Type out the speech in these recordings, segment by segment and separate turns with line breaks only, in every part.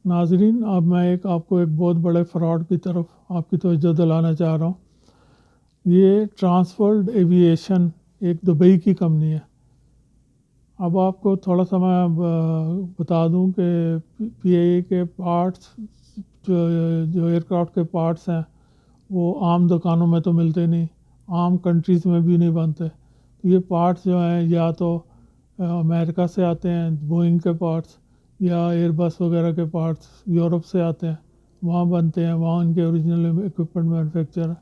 ناظرین، اب میں آپ کو ایک بہت بڑے فراڈ کی طرف آپ کی توجہ دلانا چاہ رہا ہوں۔ یہ ٹرانسورلڈ ایویشن ایک دبئی کی کمپنی ہے۔ اب آپ کو تھوڑا سا میں بتا دوں کہ پی اے کے پارٹس جو ایئر کرافٹ کے پارٹس ہیں وہ عام دکانوں میں تو ملتے نہیں، عام کنٹریز میں بھی نہیں بنتے۔ یہ پارٹس جو ہیں یا تو امریکہ سے آتے ہیں، بوئنگ کے پارٹس، یا ایئر بس وغیرہ کے پارٹس یورپ سے آتے ہیں، وہاں بنتے ہیں، وہاں ان کے اوریجنل ایکوپمنٹ مینوفیکچر ہے۔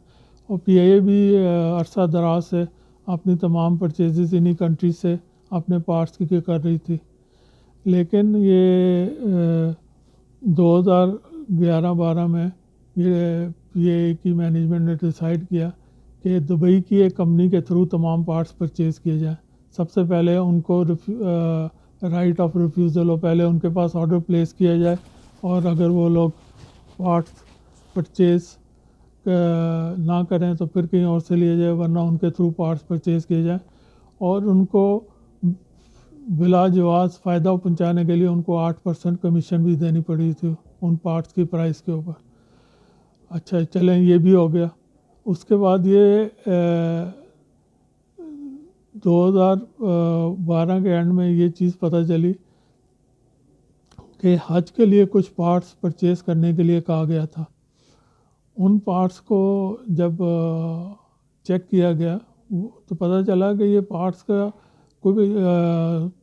اور پی اے بھی عرصہ دراز سے اپنی تمام پرچیزز انہی کنٹریز سے اپنے پارٹس کی کر رہی تھی، لیکن یہ 2011-12 میں یہ پی اے کی مینجمنٹ نے ڈیسائیڈ کیا کہ دبئی کی ایک کمپنی کے تھرو تمام پارٹس پرچیز کیے جائیں۔ سب سے پہلے ان کو رائٹ آف ریفیوزل ہو، پہلے ان کے پاس آرڈر پلیس کیا جائے، اور اگر وہ لوگ پارٹس پرچیز نہ کریں تو پھر کہیں اور سے لیا جائے، ورنہ ان کے تھرو پارٹس پرچیز کیے جائیں، اور ان کو بلا جواز فائدہ پہنچانے کے لیے ان کو 8% کمیشن بھی دینی پڑی تھی ان پارٹس کی پرائس کے اوپر۔ اچھا چلیں، یہ بھی ہو گیا۔ اس کے بعد یہ 2012 کے اینڈ میں یہ چیز پتہ چلی کہ حج کے لیے کچھ پارٹس پرچیز کرنے کے لیے کہا گیا تھا۔ ان پارٹس کو جب چیک کیا گیا تو پتہ چلا کہ یہ پارٹس کا کوئی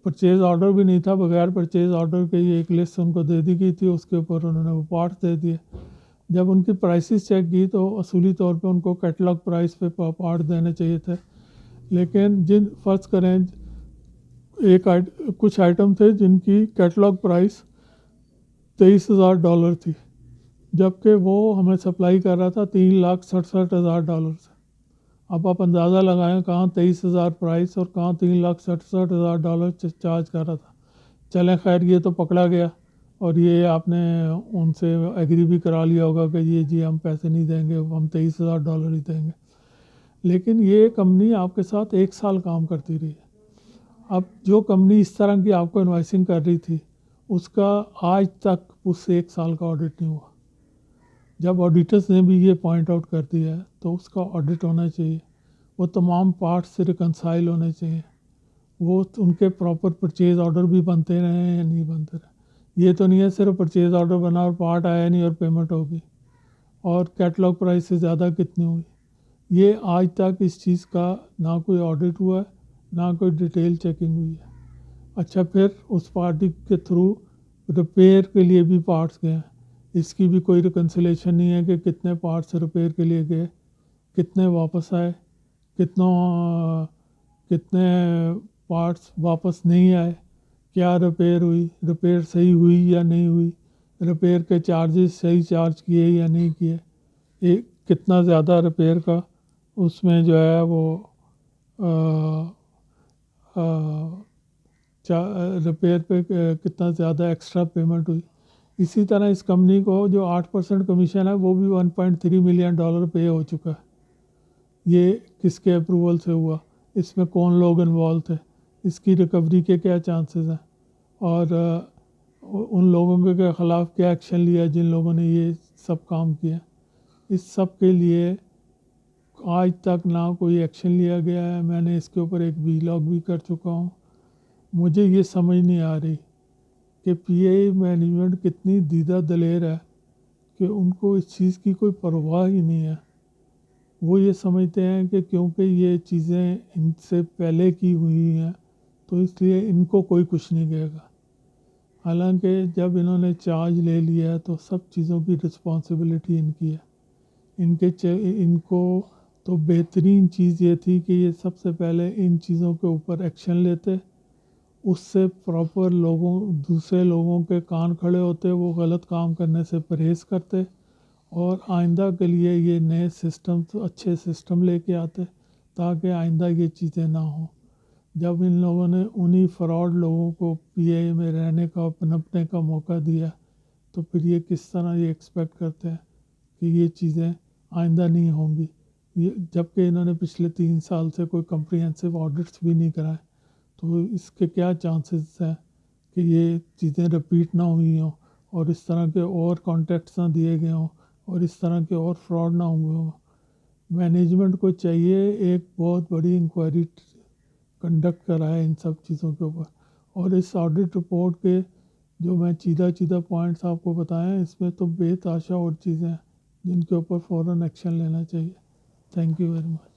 پرچیز آرڈر بھی نہیں تھا، بغیر پرچیز آرڈر کے یہ ایک لسٹ ان کو دے دی گئی تھی، اس کے اوپر انہوں نے وہ پارٹس دے دیے۔ جب ان کی پرائسز چیک کی تو اصولی طور پہ ان کو کیٹلاگ پرائس پہ پارٹ دینے چاہیے تھے، لیکن فرض کریں کچھ آئٹم تھے جن کی کیٹلاگ پرائس $23,000 تھی، جبکہ وہ ہمیں سپلائی کر رہا تھا $3,67,000 سے۔ اب آپ اندازہ لگائیں کہاں 23,000 پرائس اور کہاں $3,67,000 چارج کر رہا تھا۔ چلیں خیر، یہ تو پکڑا گیا، اور یہ آپ نے ان سے ایگری بھی کرا لیا ہوگا کہ یہ جی ہم پیسے نہیں دیں گے، ہم $23,000 ہی دیں گے۔ لیکن یہ کمپنی آپ کے ساتھ 1 سال کام کرتی رہی ہے۔ اب جو کمپنی اس طرح کی آپ کو انوائسنگ کر رہی تھی، اس کا آج تک اس سے 1 سال کا آڈٹ نہیں ہوا۔ جب آڈیٹرز نے بھی یہ پوائنٹ آؤٹ کر دیا ہے تو اس کا آڈٹ ہونا چاہیے، وہ تمام پارٹس سے ریکنسائل ہونے چاہیے، وہ ان کے پراپر پرچیز آرڈر بھی بنتے رہے یا نہیں بنتے رہے۔ یہ تو نہیں ہے صرف پرچیز آرڈر بنا اور پارٹ آیا نہیں اور پیمنٹ ہوگی، اور کیٹلاگ پرائس سے زیادہ کتنی ہوئی۔ یہ آج تک اس چیز کا نہ کوئی آڈٹ ہوا ہے، نہ کوئی ڈیٹیل چیکنگ ہوئی ہے۔ اچھا، پھر اس پارٹی کے تھرو ریپیئر کے لیے بھی پارٹس گئے ہیں، اس کی بھی کوئی ریکنسلیشن نہیں ہے کہ کتنے پارٹس ریپیئر کے لیے گئے، کتنے واپس آئے، کتنے پارٹس واپس نہیں آئے، کیا ریپیئر ہوئی، ریپیئر صحیح ہوئی یا نہیں ہوئی، ریپیئر کے چارجز صحیح چارج کیے یا نہیں کیے، ایک کتنا زیادہ ریپیئر کا اس میں جو ہے وہ ریپیئر پہ کتنا زیادہ ایکسٹرا پیمنٹ ہوئی۔ اسی طرح اس کمپنی کو جو 8% کمیشن ہے وہ بھی $1.3 ملین پے ہو چکا ہے۔ یہ کس کے اپروول سے ہوا، اس میں کون لوگ انوالو تھے، اس کی ریکوری کے کیا چانسز ہیں، اور ان لوگوں کے خلاف کیا ایکشن لیا جن لوگوں نے یہ سب کام کیا۔ اس سب کے لیے آج تک نہ کوئی ایکشن لیا گیا ہے۔ میں نے اس کے اوپر ایک ویلاگ بھی کر چکا ہوں۔ مجھے یہ سمجھ نہیں آ رہی کہ پی اے مینجمنٹ کتنی دیدہ دلیر ہے کہ ان کو اس چیز کی کوئی پرواہ ہی نہیں ہے۔ وہ یہ سمجھتے ہیں کہ کیونکہ یہ چیزیں ان سے پہلے کی ہوئی ہیں تو اس لیے ان کو کوئی کچھ نہیں کہے گا، حالانکہ جب انہوں نے چارج لے لیا ہے تو سب چیزوں کی رسپانسبلٹی ان کی ہے۔ ان کو تو بہترین چیز یہ تھی کہ یہ سب سے پہلے ان چیزوں کے اوپر ایکشن لیتے، اس سے پراپر دوسرے لوگوں کے کان کھڑے ہوتے، وہ غلط کام کرنے سے پرہیز کرتے، اور آئندہ کے لیے یہ نئے اچھے سسٹم لے کے آتے تاکہ آئندہ یہ چیزیں نہ ہوں۔ جب ان لوگوں نے انہی فراڈ لوگوں کو پی اے میں رہنے کا، پنپنے کا موقع دیا، تو پھر یہ کس طرح یہ ایکسپیکٹ کرتے ہیں کہ یہ چیزیں آئندہ نہیں ہوں گی، جبکہ انہوں نے پچھلے 3 سال سے کوئی کمپریہنسو آڈٹس بھی نہیں کرائے، تو اس کے کیا چانسز ہیں کہ یہ چیزیں رپیٹ نہ ہوئی ہوں، اور اس طرح کے اور کانٹیکٹس نہ دیے گئے ہوں اور اس طرح کے اور فراڈ نہ ہوئے ہوں. مینجمنٹ کو چاہیے ایک بہت بڑی انکوائری کنڈکٹ کرائے ان سب چیزوں کے اوپر. اور اس آڈٹ رپورٹ کے جو میں چیدہ پوائنٹس آپ کو بتائے ہیں، اس میں تو بے تحاشا اور چیزیں ہیں جن کے اوپر فوراً ایکشن لینا چاہیے. Thank you very much.